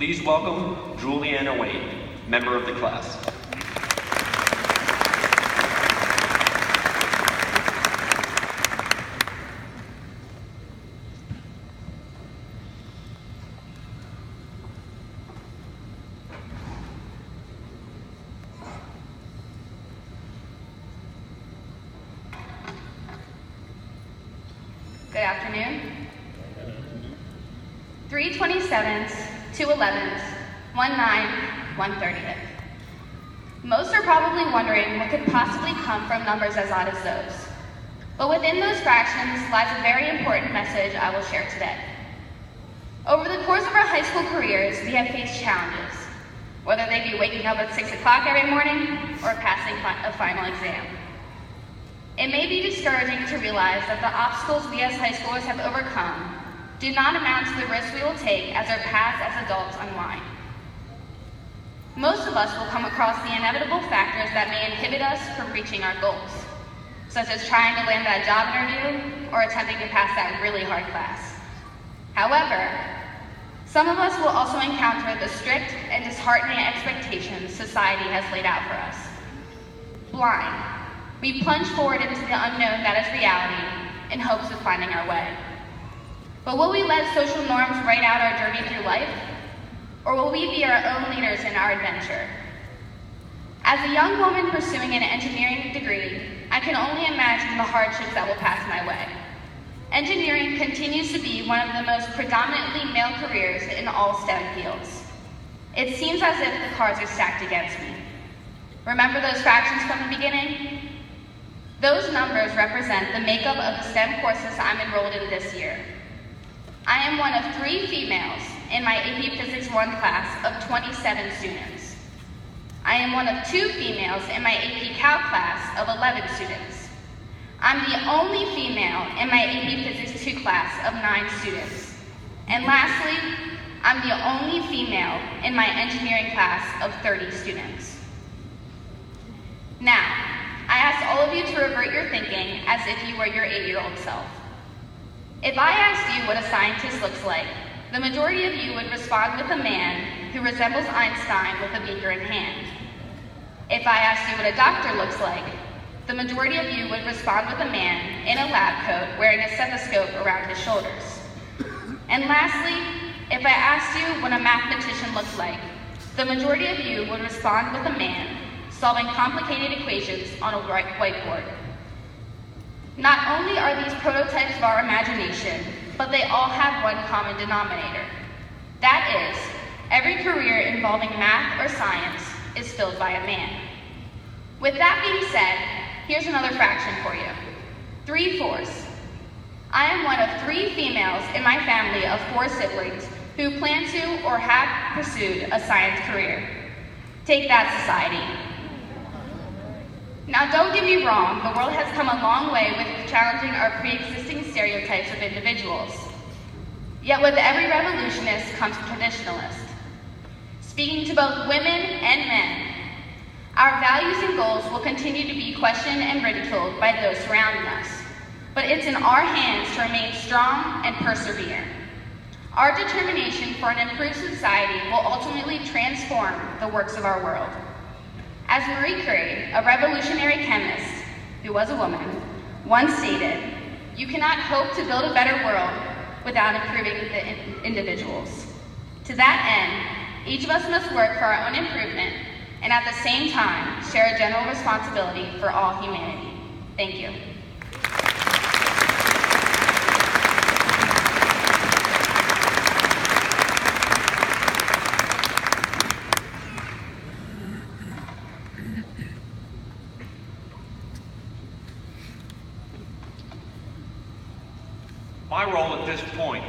Please welcome Julianna Wayne, member of the class. Good afternoon. 327s, 211s, 1/9, 1/30th. Most are probably wondering what could possibly come from numbers as odd as those. But within those fractions lies a very important message I will share today. Over the course of our high school careers, we have faced challenges, whether they be waking up at 6 o'clock every morning or passing a final exam. It may be discouraging to realize that the obstacles we as high schoolers have overcome do not amount to the risks we will take as our paths as adults unwind. Most of us will come across the inevitable factors that may inhibit us from reaching our goals, such as trying to land that job interview or attempting to pass that really hard class. However, some of us will also encounter the strict and disheartening expectations society has laid out for us. Blind, we plunge forward into the unknown that is reality in hopes of finding our way. But will we let social norms write out our journey through life? Or will we be our own leaders in our adventure? As a young woman pursuing an engineering degree, I can only imagine the hardships that will pass my way. Engineering continues to be one of the most predominantly male careers in all STEM fields. It seems as if the cards are stacked against me. Remember those fractions from the beginning? Those numbers represent the makeup of the STEM courses I'm enrolled in this year. I am one of 3 females in my AP Physics 1 class of 27 students. I am one of 2 females in my AP Cal class of 11 students. I'm the only female in my AP Physics 2 class of 9 students. And lastly, I'm the only female in my engineering class of 30 students. Now, I ask all of you to revert your thinking as if you were your 8-year-old self. If I asked you what a scientist looks like, the majority of you would respond with a man who resembles Einstein with a beaker in hand. If I asked you what a doctor looks like, the majority of you would respond with a man in a lab coat wearing a stethoscope around his shoulders. And lastly, if I asked you what a mathematician looked like, the majority of you would respond with a man solving complicated equations on a whiteboard. Not only are these prototypes of our imagination, but they all have one common denominator. That is, every career involving math or science is filled by a man. With that being said, here's another fraction for you. 3/4. I am one of 3 females in my family of 4 siblings who plan to or have pursued a science career. Take that, society. Now, don't get me wrong, the world has come a long way with challenging our pre-existing stereotypes of individuals. Yet with every revolutionist comes a traditionalist. Speaking to both women and men, our values and goals will continue to be questioned and ridiculed by those surrounding us. But it's in our hands to remain strong and persevere. Our determination for an improved society will ultimately transform the works of our world. As Marie Curie, a revolutionary chemist who was a woman, once stated, "You cannot hope to build a better world without improving the individuals." To that end, each of us must work for our own improvement and at the same time share a general responsibility for all humanity. Thank you. My role at this point